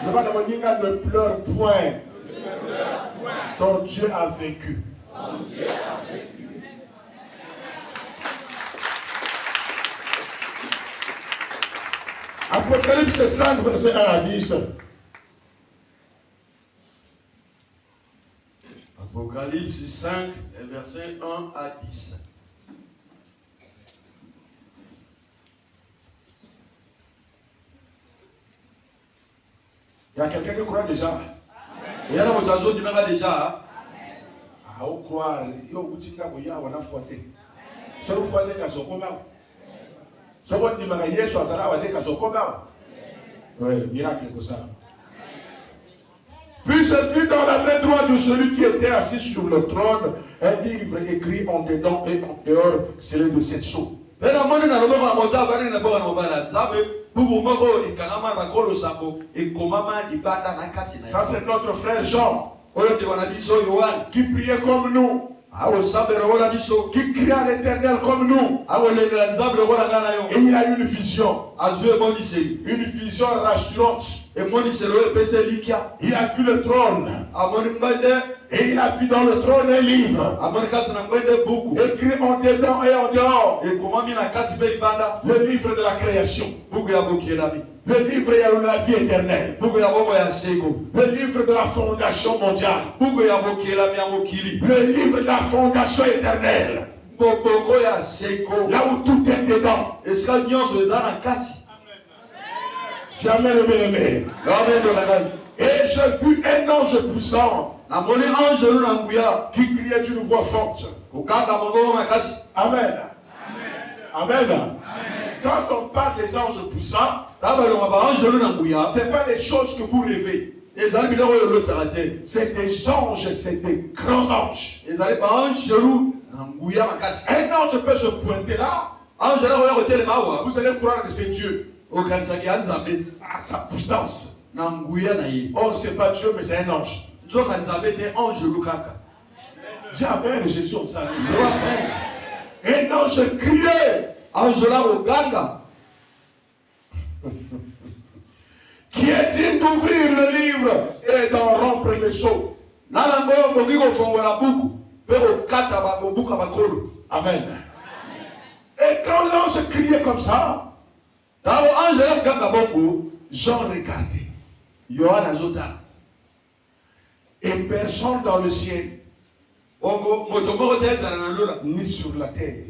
Ne pleure point. Ton Dieu a vécu. Apocalypse 5, verset 1 à 10. Apocalypse 5, verset 1 à 10. Il y a quelqu'un qui croit déjà. Il y a un autre qui croit déjà. Ah, on croit. Il y a un petit peu de fouetté. Si on fouette, il y a un si on dit que Yesu azala wa deka zokoba. Oui, miracle comme ça. Puis je vis dans la main droite de celui qui était assis sur le trône un livre écrit en dedans et en dehors, scellé de 7 sceaux. Ça c'est notre frère Jean qui priait comme nous. Qui crie à l'Éternel comme nous. Et il a eu une vision. Une vision rassurante. Il a vu le trône. Et il a vu dans le trône un livre. Écrit en dedans et en dehors. Le livre de la création. Le livre de la vie éternelle. Le livre de la fondation mondiale. Le livre de la fondation éternelle. Là où tout est dedans. Jamais le bien-aimé. Et j'ai vu un ange puissant qui criait d'une voix forte. Amen. Amen. Quand on parle des anges puissants, ce n'est pas des choses que vous rêvez. C'est des anges, c'est des grands anges. Un ange peut se pointer là. Vous allez croire que c'est Dieu. À sa puissance. Oh, c'est pas Dieu, mais c'est un ange. Dis Amen, Jésus, on s'arrête. Un ange criait. Qui est digne d'ouvrir le livre et d'en rompre les sceaux. Amen. Et quand l'ange criait comme ça, Jean regardait. Et personne dans le ciel, ni sur la terre,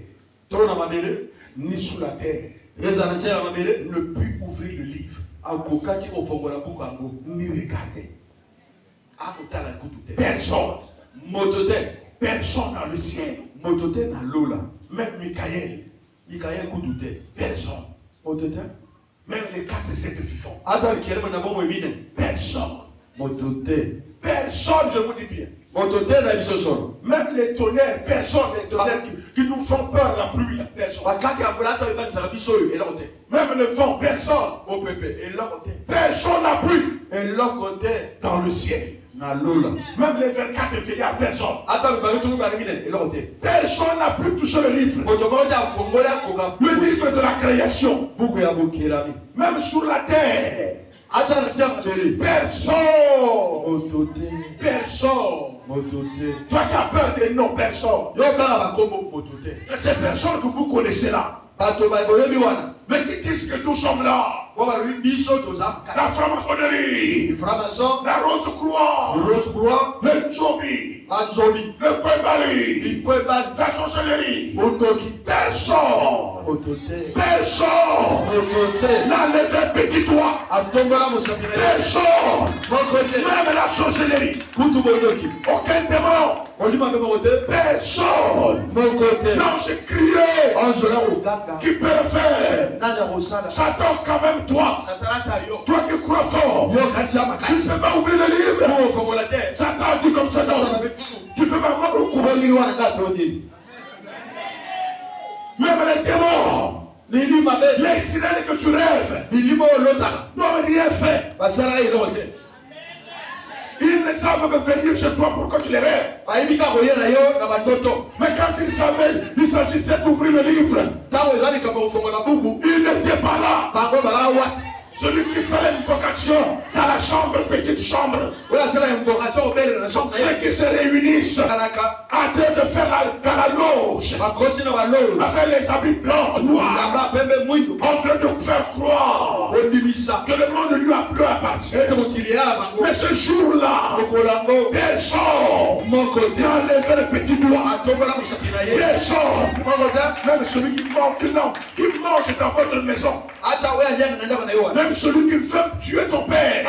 ni sous la terre, ne put ouvrir le livre. Ni regarder. Personne. Personne dans le ciel. Même Michael. Personne. Même les 4 êtres vivants. Personne. Personne, je vous dis bien. Même les tonnerres, personne, les tonnerres qui nous font peur, la pluie, personne. Même le vent, personne. Personne n'a plu dans le ciel. Même les 24 vieillards, personne. Personne n'a pu toucher le livre. Le livre de la création. Même sur la terre. Personne. Personne. Toi qui as peur des noms, personne. Et ces personnes que vous connaissez là. Mais qui disent que nous sommes là. La franc-maçonnerie, la rose-croix, le Njobi, le Kwebali, la sorcellerie. Personne n'a levé petit doigt. Personne, même la sorcellerie. Aucun démon. Personne. Non, j'ai crié. Qui peut le faire? Satan, quand même toi. Toi qui crois fort. Tu ne peux pas ouvrir le livre. Satan dit comme ça. Tu ne peux pas voir le courant. Même les démons. Les sirènes que tu rêves. N'ont rien fait. Ils ne savent que venir chez toi pour que tu les rêves. Mais quand ils savaient, il s'agissait d'ouvrir le livre. Ils n'étaient pas là. Celui qui fait l'invocation dans la chambre, petite chambre. Ceux qui se réunissent en train de faire dans la loge avec les habits blancs, noirs, en train de faire croire que le monde lui appartient. Mais ce jour-là, personne n'a enlevé le petit doigt. Personne, même celui qui mange dans votre maison. Même celui qui veut tuer ton père,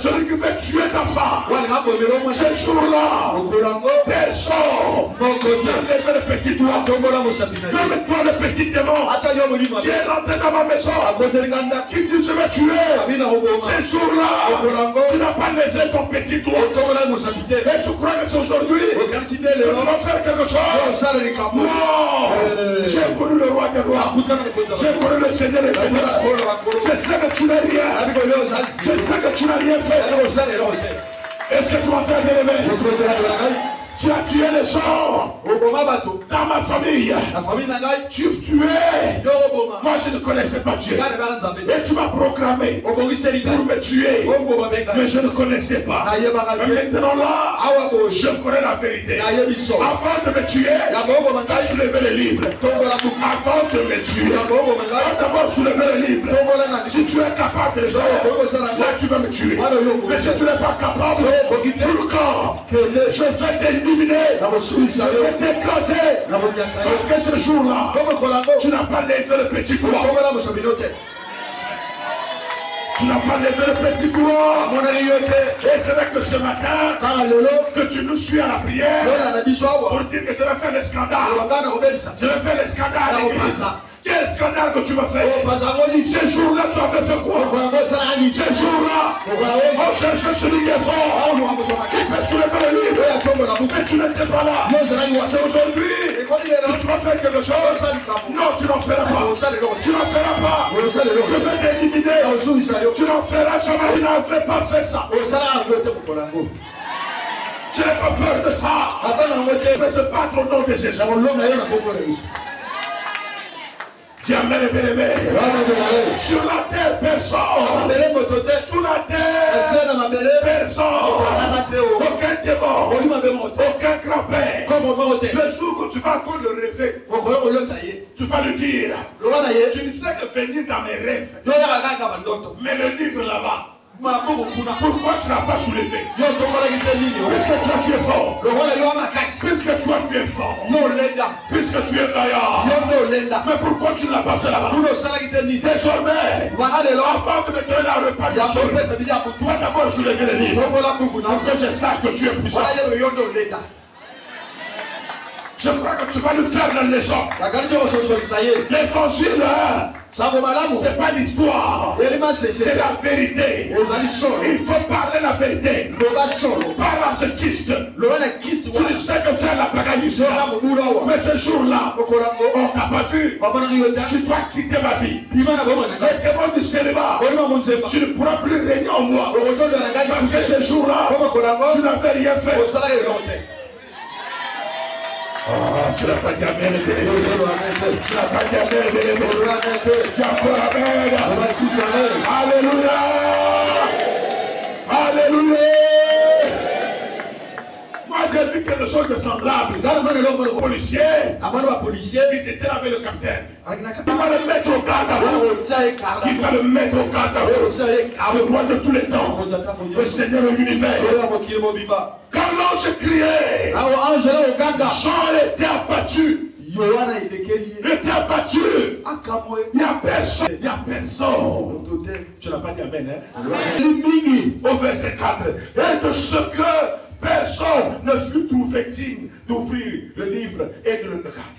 celui qui veut tuer ta femme, ce jour-là, personne n'enlève le petit doigt. Même toi le petit démon qui est rentré dans ma maison, qui dit je vais tuer, ce jour-là, tu n'as pas laissé ton petit doigt. Et tu crois que c'est aujourd'hui que tu vas faire quelque chose? Non, j'ai connu le roi des rois, j'ai connu le Seigneur des seigneurs. Je sais que tu n'as rien. Je sais que tu n'as rien fait. Est-ce que tu m'entends d'élever? Tu as tué les gens dans ma famille. Tu tuais. Moi je ne connaissais pas Dieu. Et tu m'as proclamé pour me tuer. Mais je ne connaissais pas. Mais maintenant là, je connais la vérité. Avant de me tuer, tu as soulevé les livres. Avant de me tuer, tu as d'abord soulevé les livres. Si tu es capable de le faire, là tu vas me tuer. Mais si tu n'es pas capable, tout le corps, je vais t'éliminer. Je vais t'écraser. Parce que ce jour-là, tu n'as pas levé le petit doigt. Tu n'as pas levé le petit doigt. Et c'est vrai que ce matin, que tu nous suis à la prière pour dire que je vais faire le scandale. Je vais faire le scandale. Quel scandale que tu vas faire? Ce jour-là, tu as fait quoi? Ce jour-là, on cherche celui qui est fort, qui fait soulever le livre, mais tu n'étais pas là. C'est aujourd'hui que tu vas faire quelque chose. Non, tu n'en feras pas. Tu n'en feras pas. Je vais t'éliminer. Tu n'en feras jamais. Tu n'avais pas fait ça. Je n'ai pas peur de ça. Je vais te battre au nom de Jésus. Dis amen et bien-aimé. Sur la terre, personne. Sous la terre, personne. Aucun démon. Aucun grand-père. Le jour que tu vas encore le rêver, tu vas le dire. Je ne sais que venir dans mes rêves. Mais le livre là-bas. Pourquoi tu n'as pas soulevé? Puisque toi tu es fort. Puisque toi tu es fort. Puisque tu es gaillard. Mais pourquoi tu ne l'as pas fait là-bas? Désormais, avant de me donner la répartition, tu vas d'abord soulever les livres. Pour que je sache que tu es puissant. Je crois que tu vas nous faire la leçon. L'évangile, c'est pas l'histoire, c'est la vérité. Il faut parler la vérité. Parle à ce Christ. Tu ne sais que faire la bagaille ici. Mais ce jour-là, on t'a pas vu. Tu dois quitter ma vie. Les démons du célibat, tu ne pourras plus régner en moi. Parce que ce jour-là, tu n'avais rien fait. Oh, tu n'as pas dit amen. Tu n'as pas dit amen. Tu as encore amen. Alléluia. Alléluia. Moi j'ai vu quelque chose de semblable. Les policiers, ils étaient là avec le capitaine. Il va le mettre au garde à vous. Il va le mettre au garde à vous. Le roi de tous les temps. Le Seigneur de l'univers. Quand l'ange criait, Jean était abattu. Il était abattu. Il n'y a personne. Il n'y a personne. Tu n'as pas dit amen, hein? Au verset 4. Et de ce que personne ne fut trouvé digne d'ouvrir le livre et de le regarder.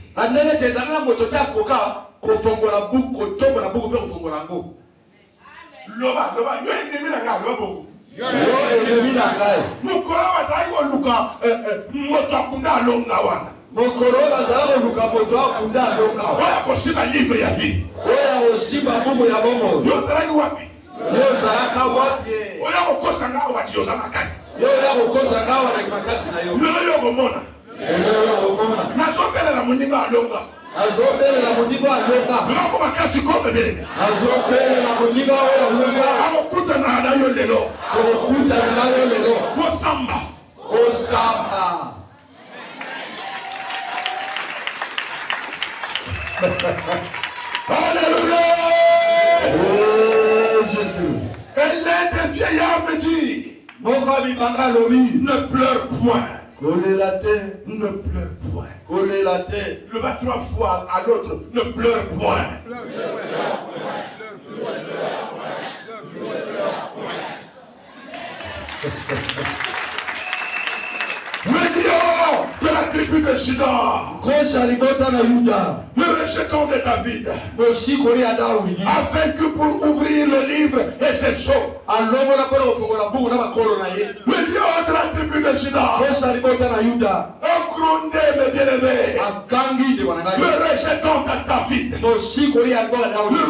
Alléluia. Oh Jésus. Et l'un des vieillards me dit, ne pleure point. Ne pleure point. Le bat 3 fois à l'autre, ne pleure point. Le lion de la tribu de Juda, le rejeton de David, a vaincu pour ouvrir le livre et ses sceaux. Le lion de la tribu de Juda, un grondé mes bien-aimés, le rejeton de David, le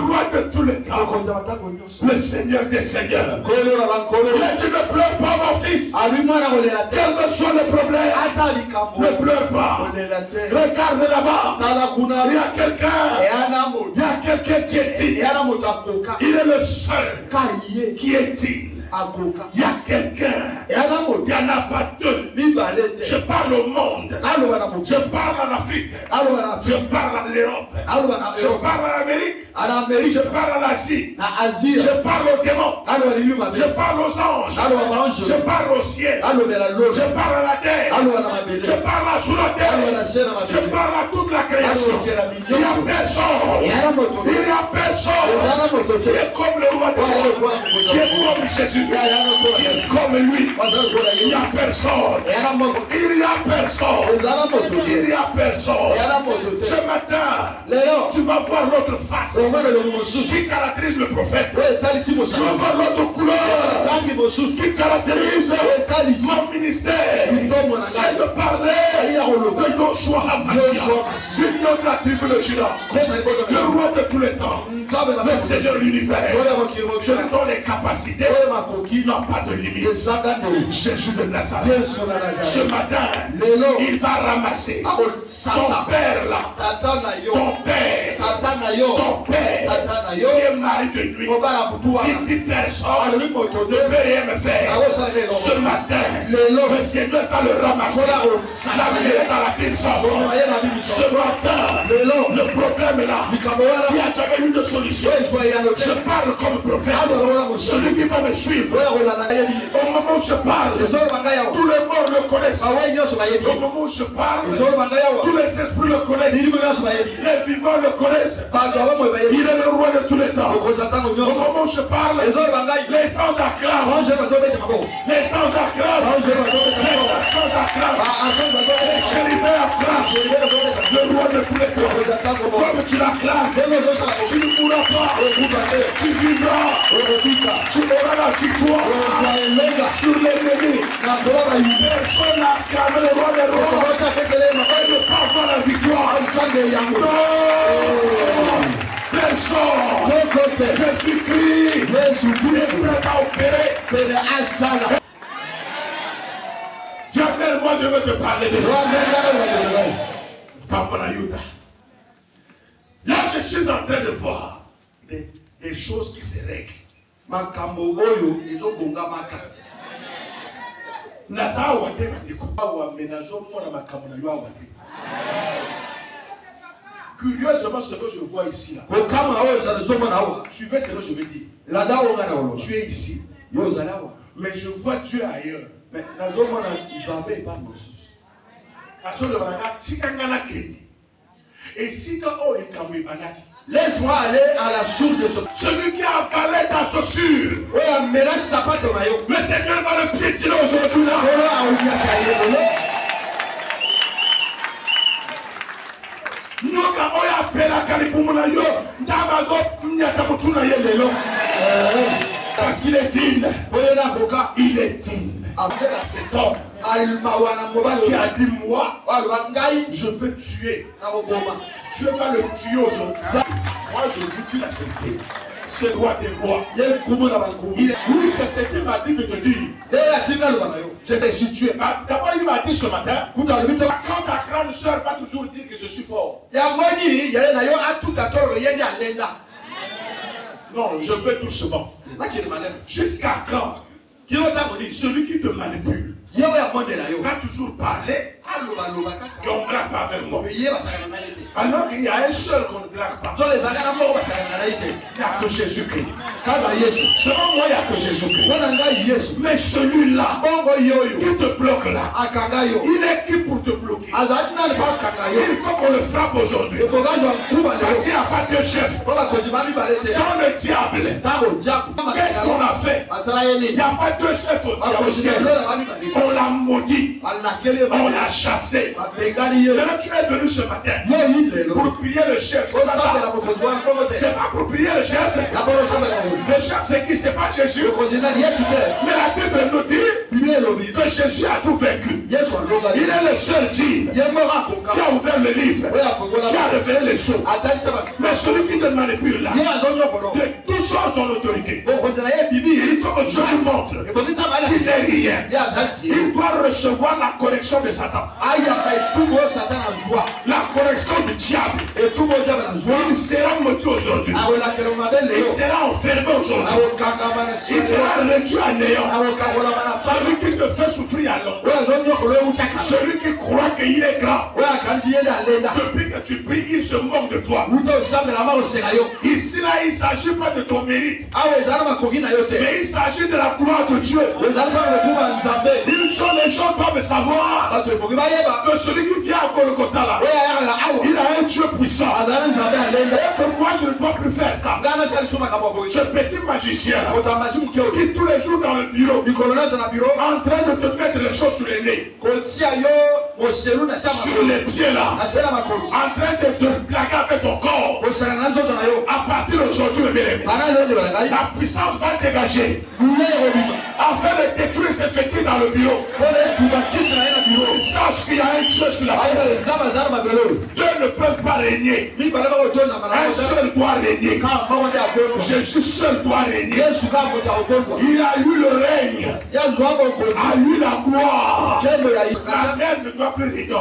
roi de tous les temps, le Seigneur des seigneurs. Il a dit, ne pleure pas mon fils, quel que soit le problème, ne pleure pas. Regarde là-bas, il y a quelqu'un qui est digne. Il est le seul qui est digne. Il y a quelqu'un, il n'y en a pas deux. Je parle au monde, je parle en Afrique, je parle en Europe, je parle en Amérique, je parle en Asie, je parle aux démons, je parle aux anges, je parle au ciel, je parle à la terre, je parle sous la terre, je parle à toute la création. Il n'y a personne qui est comme le roi des rois, qui est comme Jésus, qui est comme lui. Il n'y a personne. Il n'y a personne. Il n'y a personne. Ce matin, tu vas voir l'autre face qui caractérise le prophète. Tu vas voir l'autre couleur qui caractérise mon ministère. C'est de parler de Yoshua HaMashiach, l'union de la tribu de Juda, le roi de tous les temps, le Seigneur de l'univers. Je lui donne les capacités qui n'ont pas de limite. Jésus de Nazareth. Ce matin, il va ramasser ton père là, ton père, qui est mari de nuit, qui dit personne ne peut rien me faire. Ce matin, le Seigneur va le ramasser. La vie est dans la Bible sans foi. Ce matin, le problème est là. Il n'y a jamais eu de solution. Je parle comme prophète. Celui qui va me suivre. Au moment où je parle, tous les morts le connaissent. Au moment où je parle, tous les esprits le connaissent. Les vivants le connaissent. Il est le roi de tous les temps. Au moment où je parle, les anges acclament. Les anges acclament. Les chérubins acclament. Le roi de tous les temps. Comme tu l'acclames, tu ne mourras pas. Tu vivras. Tu auras la victoire sur l'ennemi. Personne n'a acclamé le roi des rois. Il ne peut pas avoir la victoire. Non. Personne. Jésus-Christ est prêt à opérer. Jamel, moi je veux te parler de Tamanayuda. Là je suis en train de voir des choses qui se règlent. Makambo oyo ezobonga maka. Naza awate bandeko awa menazo mona makambo na yo awate. Curieusement ce que je vois ici là. Suivez ce que je vais dire. Tu es ici. Mais je vois Dieu ailleurs. Mais nazo mona Zambé pas mosus. Aso le bana tikangana keni. Et si quand on est kamwe banaki. Laisse-moi aller à la source de ce. Celui qui a avalé ta chaussure. Le Seigneur va le piétiner aujourd'hui là. Noka oya pela kalipumuna yo. Ntabago mnyata mutuna ye lelo. Parce qu'il est digne. Il est digne. Après cet homme qui a dit moi, je veux tuer. Tu vas le tuer aujourd'hui. Moi je vous dis la vérité. c'est roi des rois. Oui, c'est ce qu'il m'a dit de te dire. Je t'ai situé. D'abord, il m'a dit ce matin, quand ta grande soeur va toujours dire que je suis fort. Non, je veux doucement. Jusqu'à quand? Celui qui te manipule va toujours parler. Qu'on ne blague pas avec moi. Alors qu'il y a un seul qu'on ne blague pas. Il n'y a que Jésus-Christ. Selon moi, il n'y a que Jésus-Christ. Mais celui-là, qui te bloque là, il est qui pour te bloquer? Il faut qu'on le frappe aujourd'hui. Parce qu'il n'y a pas de chef. Dans le diable, qu'est-ce qu'on a fait? Il n'y a pas de chef au diable. On l'a maudit. On l'a chassé. Maintenant tu es venu ce matin pour prier le chef. C'est pas ça. C'est pas pour prier le chef. Le chef c'est qui? C'est pas Jésus. Mais la Bible nous dit que Jésus a tout vaincu. Il est le seul digne qui a ouvert le livre, qui a révélé les choses. Mais celui qui te manipule là, de tout sort ton autorité. Il faut que Dieu lui montre qu'il n'est rien. Il doit recevoir la correction de Satan. La correction du diable. Il sera maudit aujourd'hui. Il sera enfermé aujourd'hui. Il sera réduit à néant. Celui qui te fait souffrir à Londres. Celui qui croit qu'il est grand. Depuis que tu pries, il se moque de toi. Ici là, il ne s'agit pas de ton mérite. Mais il s'agit de la gloire de Dieu. Une chose, les gens doivent savoir que celui qui vient à Golgotha là, il a un Dieu puissant. Et que moi je ne dois plus faire ça. Ce petit magicien qui tous les jours dans le bureau en train de te mettre les choses sur les nez, sur les pieds là, en train de te plaquer avec ton corps. À partir d'aujourd'hui, la puissance va dégager afin de détruire ces fétiches dans le bureau. Sache qu'il y a un Dieu sur la terre. Deux ne peuvent pas régner. Un seul doit régner. Jésus seul doit régner. Il a eu le règne. A lui la gloire. La terre ne doit plus régner.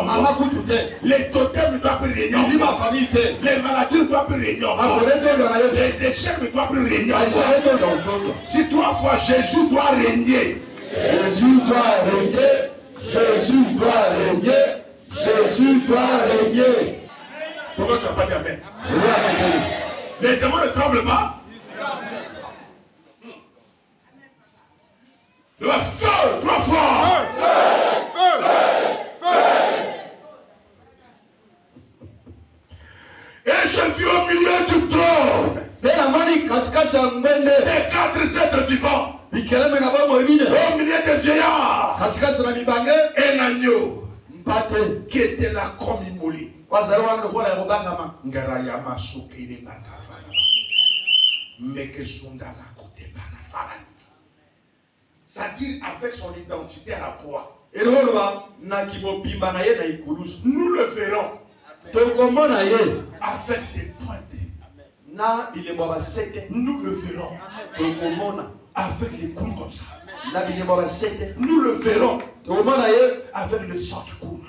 Les totems ne doivent plus régner. Les maladies ne doivent plus régner. Les échecs ne doivent plus régner. Dis trois fois, Jésus doit régner. Jésus doit régner. Jésus doit régner. Jésus doit régner. Pourquoi tu n'as pas dit amen? Les démons ne tremblent pas. Le feu, trois fois. Et je vis au milieu du trône les quatre êtres vivants. Au milieu des vieillards, un agneau qui était là comme immolé. C'est-à-dire avec son identité à la croix. Nous le verrons avec des pointes. Nous le verrons avec les coups comme ça. Nous le verrons avec le sang qui coule.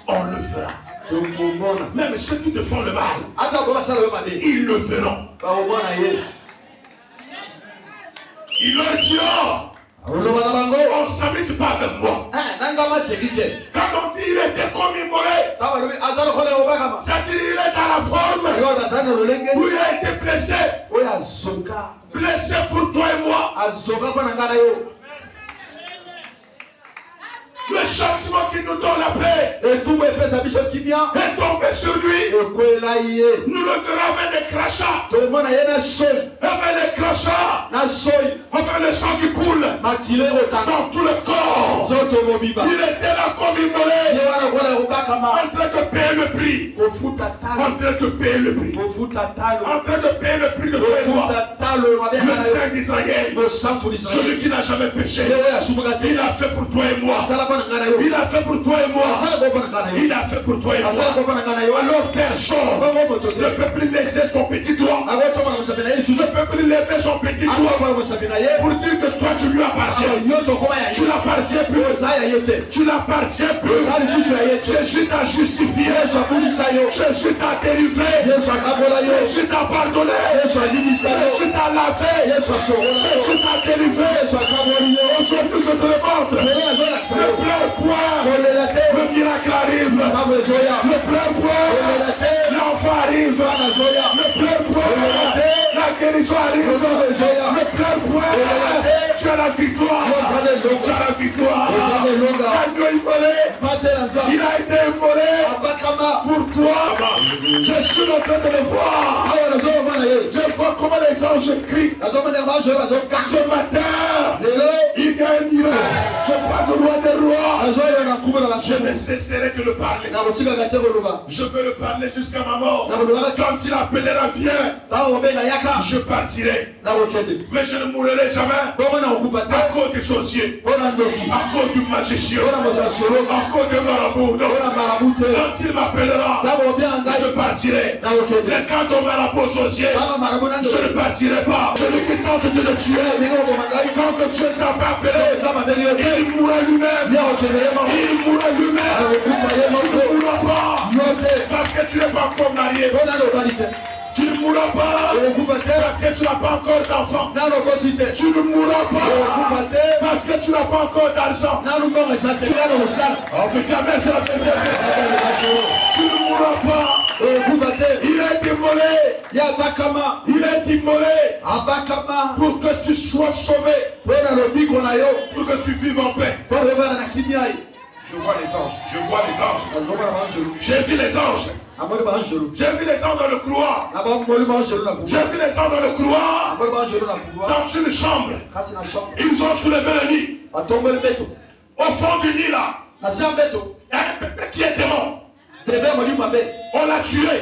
On le verra. Même ceux qui te font le mal, ils le verront. Ils leur diront, on ne s'amuse pas avec moi. Quand on dit il était comme immolé, c'est-à-dire il est dans la forme où il a été blessé. Blessé pour toi et moi. Le châtiment qui nous donne la paix est tombé sur lui. Nous le verrons avec des crachats. Avec des crachats. Avec le sang qui coule dans tout le corps. Il était là comme immolé. En train de payer le prix. En train de payer le prix. En train de payer le prix de toi et moi. Le Saint d'Israël. Celui qui n'a jamais péché. Il a fait pour toi et moi. Il a fait pour toi et moi. Il a fait pour toi et moi. Alors personne, le peuple laissait son petit doigt. Le peuple levait son petit doigt pour dire que toi tu lui appartiens. Tu n'appartiens plus. Tu n'appartiens plus. Jésus t'a justifié. Jésus t'a délivré. Jésus t'a pardonné. Jésus t'a lavé. Jésus t'a délivré. Aujourd'hui je te le montre. Ne pleure point. Le miracle arrive. Ne pleure point. L'enfant arrive. Ne pleure point. La guérison arrive. Ne pleure point. Tu as la victoire. Tu as la victoire. L'agneau immolé. Il a été immolé pour toi. Je suis en train de le voir. Je vois comment les anges crient. Ce matin, il y a un miracle. Je parle du roi des rois. Je ne cesserai de le parler. Je veux le parler jusqu'à ma mort. Quand il appellera vient, je partirai. Mais je ne mourrai jamais à cause des sorciers, à cause du magicien, à cause des marabouts. Quand il m'appellera, je partirai. Mais quand on marabout sorcier, je ne partirai pas. Celui qui tente de le tuer, quand Dieu t'a pas appelé, il mourra lui-même. Il mourra lui-même. Tu ne mourras pas parce que tu n'es pas encore marié. Tu ne mourras pas parce que tu n'as pas encore d'enfant. Tu ne mourras pas parce que tu n'as pas encore d'argent. Oh, mais jamais c'est la vérité. Tu ne mourras pas. Il est immolé. Il est immolé pour que tu sois sauvé. Pour que tu vives en paix. Je vois les anges. Je vois les anges. J'ai vu les anges. J'ai vu les anges dans le couloir. J'ai vu les anges dans le couloir. Dans une chambre. Ils ont soulevé le lit. Au fond du lit là, il y a un bébé qui est démon. On l'a tué.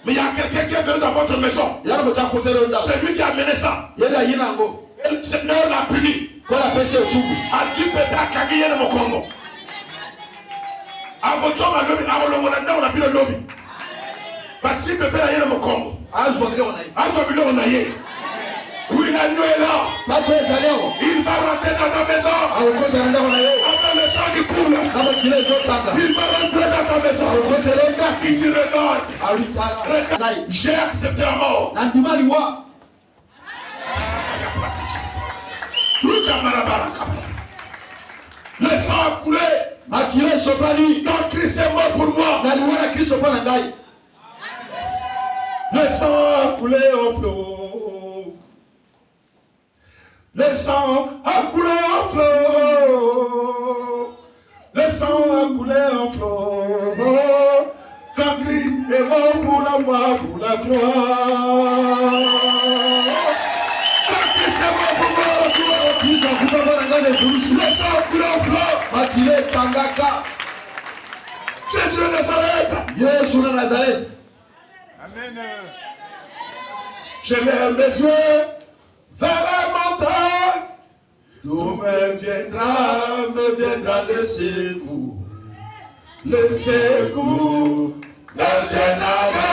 Mais il y a quelqu'un qui est venu dans votre maison. C'est lui qui a mené ça. Et le Seigneur l'a puni. A dit bébé à Kagiyene Mokongo. A voté on a vu le lobby. Parce que bébé a yé le Mokongo. Oui, l'agneau est là. Il va rentrer dans ta maison. Avec le sang qui coule. Il va rentrer dans ta maison. Il dit regarde. J'ai accepté la mort. Le sang a coulé. Quand Christ est mort pour moi. Le sang a coulé au flot. Le sang a coulé en flot. Le sang a coulé en flot. Quand Christ est mort pour la gloire, pour la gloire. Quand Christ est mort pour moi, le sang a coulé en flot. Jésus de Nazareth. Amen. Je lève mes yeux vers la montagne, d'où me viendra le secours. Le secours me viendra de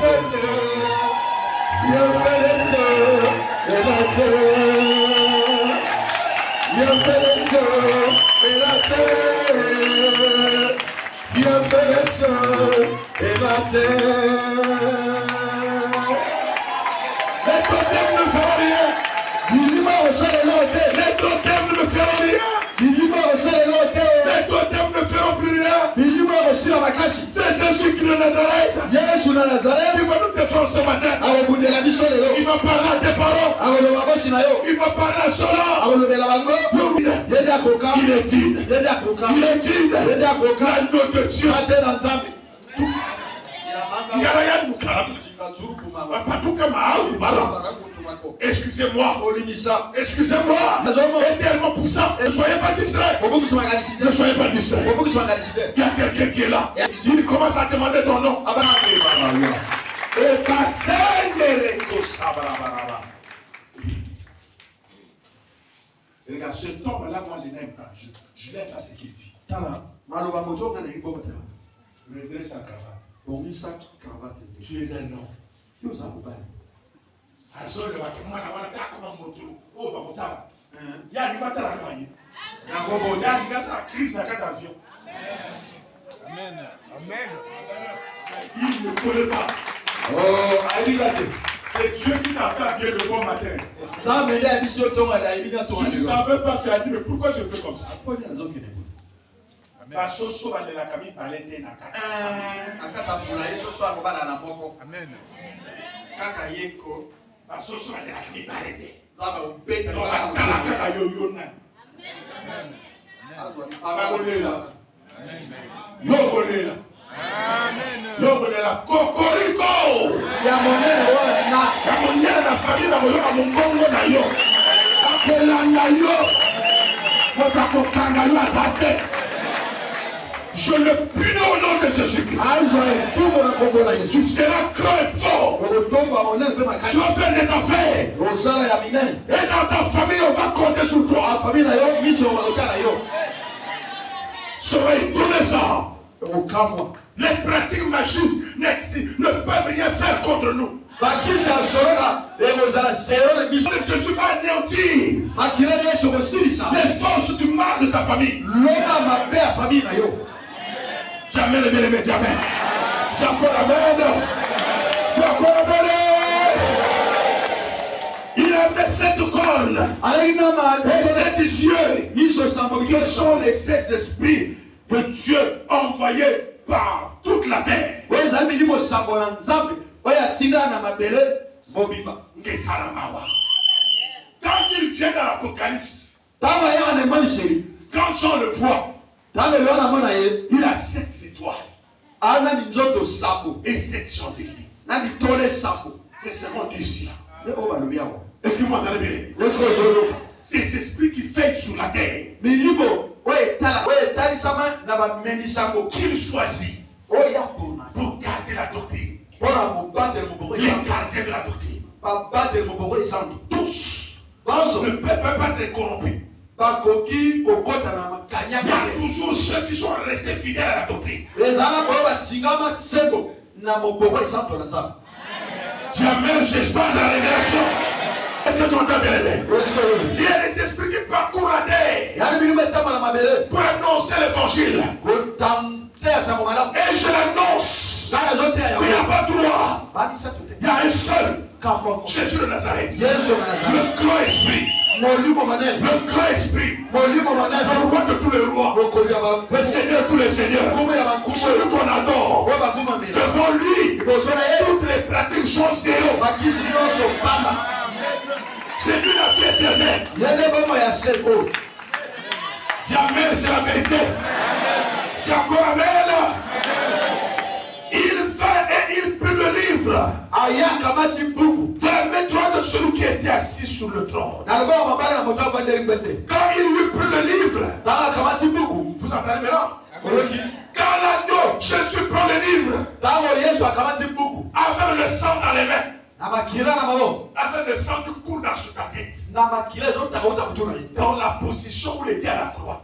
l'Éternel. Dieu fait les cieux et la terre. Dieu fait les cieux et la terre. Dieu fait les cieux et la terre. Les totems ne feront rien. Les totems ne feront rien. Les totems ne feront plus rien. C'est Jésus qui est de Nazareth. Il va nous défendre ce matin. Il va parler à tes parents. Il va parler à ceux-là. Il est digne. Il est digne. L'agneau de Dieu. Excusez-moi, excusez-moi, est tellement puissant. Ne soyez pas distrait. Ne soyez pas distrait. Il y a quelqu'un qui est là. Il commence à demander ton nom. Et passer les Regarde, cet homme-là, moi, je n'aime pas. Je l'aime à ce qu'il dit. Redresse sa cravate. Tu es un homme. Azol le mwana kama motulu o bakotala ya ni batala kama yi ya gobo ya ngasa crise na kata avion. Amen. Amen. Il ne connaît pas. Oh, aïe. C'est Dieu qui t'a fait habiller le bon matin. Tu ne savais pas, tu as dit, mais pourquoi je fais comme ça? Parce que ce soit la camille parlait de Naka. Amen. Parce que ce soit la camille parlait de Amen. Yokolela kokoriko ya monene na famille na koyoka mongongo na yo akolanda yo motakokanga yo azate. Je le punis au nom de Jésus-Christ. Tu seras creux fort. Tu vas faire des affaires. Et dans ta famille, on va compter sur toi. Soleil, tournez ça. Les pratiques magiques ne peuvent rien faire contre nous. Jésus va anéantir les forces du mal de ta famille. Jamais le bien-aimé, jamais. Il avait 7 cornes et 7 yeux. Quels sont les 7 esprits de Dieu envoyés par toute la terre? Quand il vient dans l'Apocalypse, quand Jean le voit, il a 7 étoiles et 7 chandeliers. C'est seulement Dieu ici. Est-ce que vous entendez bien? C'est l'esprit qui fait sur la terre. Qu'il choisit pour garder la doctrine. Les gardiens de la doctrine. Tous ne peuvent pas être corrompus. Il y a toujours ceux qui sont restés fidèles à la doctrine. Jamais je parle de la révélation. Est-ce que tu entends bien? Il y a des esprits qui parcourent la terre pour annoncer l'évangile. Et je l'annonce. Il n'y a pas de droit. Il y a un seul. Jésus de Nazareth. Le grand esprit. Le grand esprit. Le roi de tous les rois. Le Seigneur de tous les seigneurs. Celui qu'on adore. Devant lui, toutes les pratiques sont zéro. C'est lui la vie éternelle. Jamais, c'est la vérité. Tu as encore amen. Il va et il prit le livre de la main droite de celui qui était assis sur le trône. Quand il lui prit le livre, vous entendez maintenant? Quand l'agneau, Jésus prend le livre, avec le sang dans les mains, avec le sang qui coule dans sur ta tête, dans la position où il était à la croix.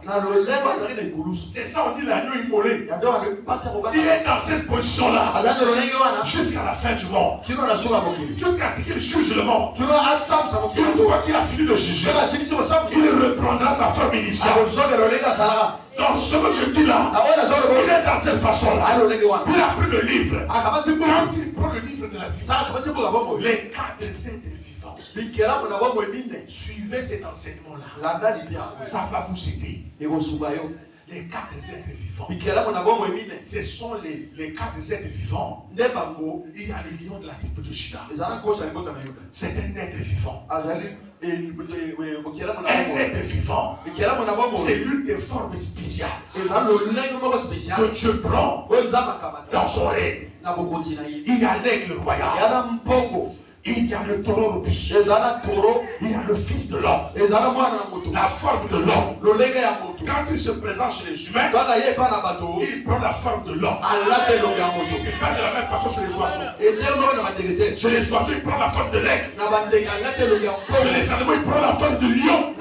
C'est ça, on dit l'agneau immolé. Il est dans cette position-là jusqu'à la fin du monde, jusqu'à ce qu'il juge le monde. Une fois qu'il a fini de juger, il reprendra sa forme initiale. Donc ce que je dis là, il est dans cette façon-là. Il a pris le livre. Quand il prend le livre de la vie, les 4 êtres vivants, suivez cet enseignement-là. Ça va vous aider. Les 4 êtres vivants, ce sont les 4 êtres vivants. Il y a le lion de la tribu de Juda. C'est un être vivant. Un être vivant, c'est l'une des formes spéciales que Dieu prend dans son règne. Il y a l'aigle royal. il y a le taureau robuste. Il y a le fils de l'homme. La forme de l'homme. Quand il se présente chez les humains, il prend la forme de l'homme. C'est pas de la même façon chez les oiseaux. Chez les oiseaux, il prend la forme de l'aigle. Chez les animaux, il prend la forme de lion.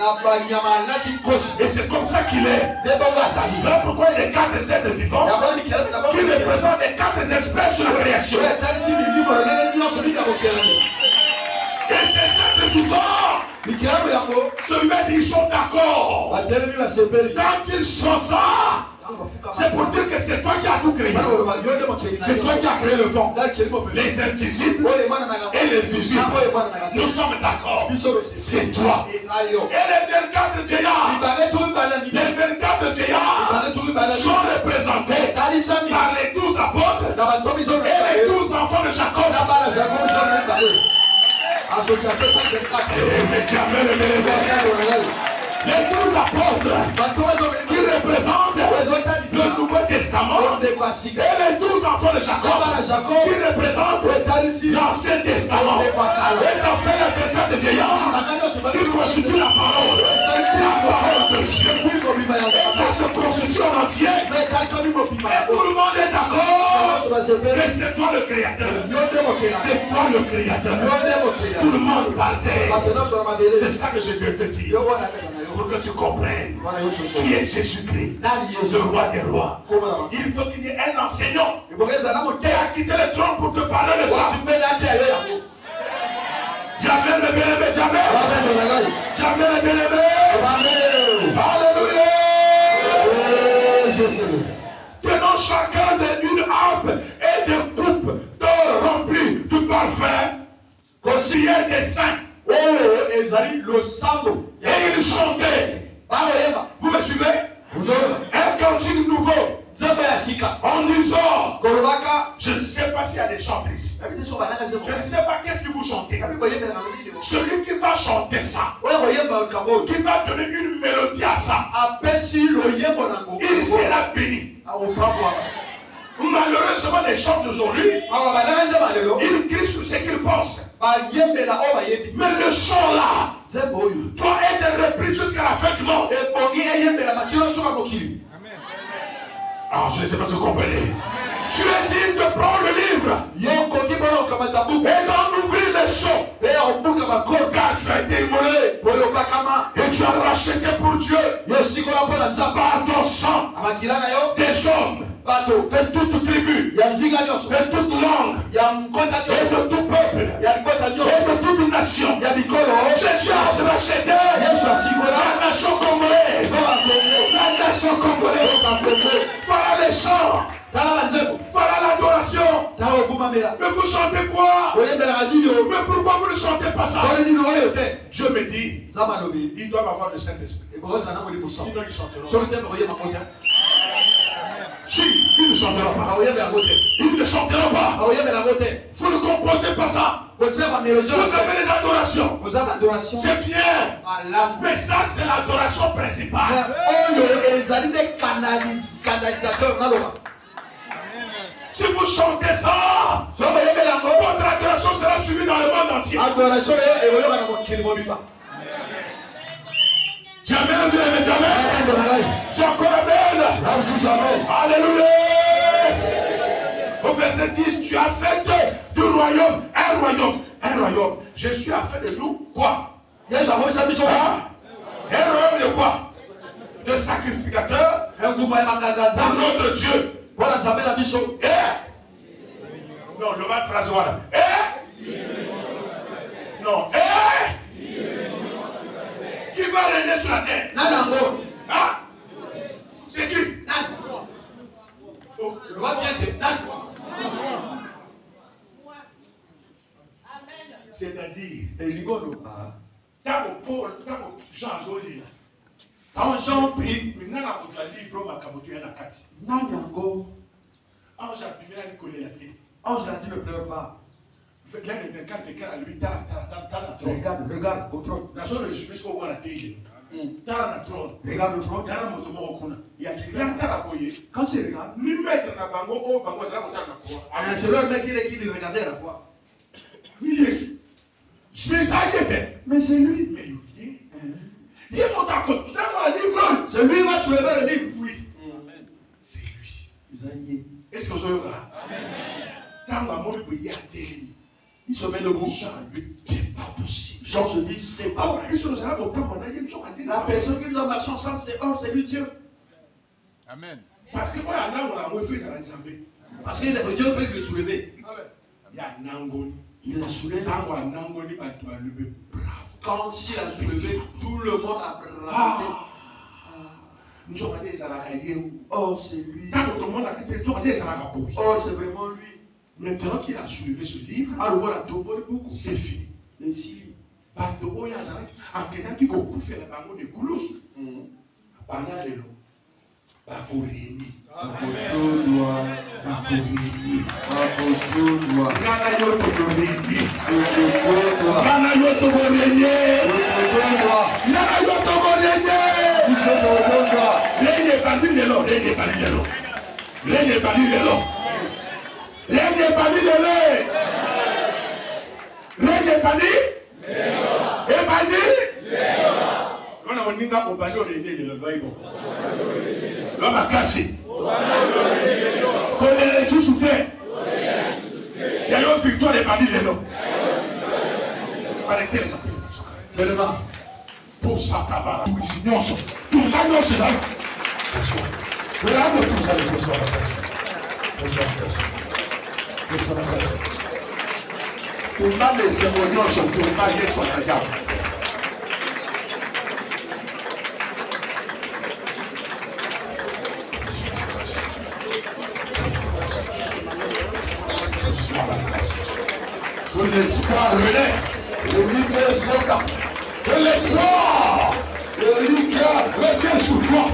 Et c'est comme ça qu'il est. Voilà pourquoi il y a les 4 êtres vivants qui représentent les 4 espèces de la création. Et ces êtres vivants se mettent, ils sont d'accord. Quand ils sont ça, c'est pour dire que c'est toi qui as tout créé. C'est toi qui as créé le vent, les invisibles et les visibles. Nous sommes d'accord. C'est toi. Et les 24 vieillards, sont représentés par les 12 apôtres et les 12 enfants de Jacob. Association 124. Les 12 apôtres qui représentent le Nouveau Testament et les 12 enfants de Jacob qui représentent l'Ancien Testament. Et ça fait les 24 vieillards qui constituent la parole de Dieu. Et ça se constitue en entier. Et tout le monde est d'accord que c'est toi le Créateur. C'est toi le Créateur. Tout le monde partait. C'est ça que je veux te dire. Pour que tu comprennes qui est Jésus-Christ, le roi des rois. Il faut qu'il y ait un enseignant qui a quitté le trône pour te parler de ça. Jamais le bien-aimé, jamais. Jamais le bien-aimé. Alléluia. Tenons chacun d'une harpe et de coupe d'or remplie du parfum, concilier des saints. Et il chantait. Vous me suivez? Un cantique nouveau. En disant, je ne sais pas s'il y a des chantrices. Je ne sais pas qu'est-ce que vous chantez. Celui qui va chanter ça, qui va donner une mélodie à ça, il sera béni. Malheureusement, les chants d'aujourd'hui, ils crient sur ce qu'ils pensent. Mais le chant là doit être repris jusqu'à la fin du monde. Alors, je ne sais pas si vous comprenez. Tu es digne de prendre le livre et d'en ouvrir les sceaux. Car tu as été immolé et tu as racheté pour Dieu par ton sang des hommes de toute tribu, de toute langue, et de tout peuple, et de toute nation. Jésus a racheté la nation congolaise. La nation congolaise. Voilà les chants. Voilà l'adoration. Mais vous chantez quoi? Mais pourquoi vous ne chantez pas ça? Dieu me dit, ils doivent avoir le Saint-Esprit. Sinon ils chanteront. Si, ils ne chanteront pas. Ils ne chanteront pas. Vous ne composez pas ça. Vous avez les adorations. C'est bien. Mais ça, c'est l'adoration principale. Si vous chantez ça, votre adoration sera suivie dans le monde entier. Jamais, jamais. Tu as encore amen. Alléluia. Au verset 10, tu as fait du royaume un royaume. Jésus a fait de nous quoi? Un royaume de quoi? De sacrificateurs à notre Dieu. Voilà, ça fait la mission. Non, le mal phrase voilà. Non, qui va régner sur la terre? Ah, c'est qui? Le roi c'est-à-dire, quand Jean prie, Ange l'a dit ne pleure pas. Regarde au trône. Regarde le trône. Il y a quelqu'un. Quand c'est regarde, c'est le mec qui regardait à la fois. Mais c'est lui. Mais il est monté à côté. C'est lui qui va soulever le livre. Oui. C'est lui. Isaïe. Est-ce que vous avez là? Tant que moi, je peux y aller. Il se met debout. C'est pas possible. Jean se dit, c'est pas vrai. La personne qui nous a marché ensemble, c'est lui Dieu. Amen. Parce que moi, on a refait ça dans le Parce qu'il est Dieu peut le soulever. Il y a Nangoni. Il l'a soulevé. Quand il a soulevé, tout le monde a bravé. Nous sommes allés à la cahier. Oh, c'est lui. Quand tout le monde a quitté, nous sommes allés à la cahier. Oh, c'est vraiment lui. Maintenant qu'il a soulevé ce livre, c'est fini. Et si. Bandobo yazana akenaki kokufela bango de kulusu. Bana lelo. Bakoreni. Bakotodoa. Bakoreni. Bakotodoa. Ngana yoto koreni. Bakotodoa. Ngana yoto koreni. Bakotodoa. Ngana yoto koreni. Iso Bakotodoa. Renge bandi lelo, renge bandi lelo. Renge bandi lelo. Renge bandi lelo. Renge bandi. Et bandi. On a dit qu'on va jouer le Bible. L'homme a cassé. Qu'on est tous sous terre. Il y a une victoire des bandits de l'homme. Arrêtez le matin. Tellement. Pour ça, Kavara. Sinon, tout le monde c'est là. Regardez tout ça, les personnes. Tout le monde est sémonion sur tout le monde est sur la gamme. Que l'espoir renaît. Que l'espoir. Retiens sur toi.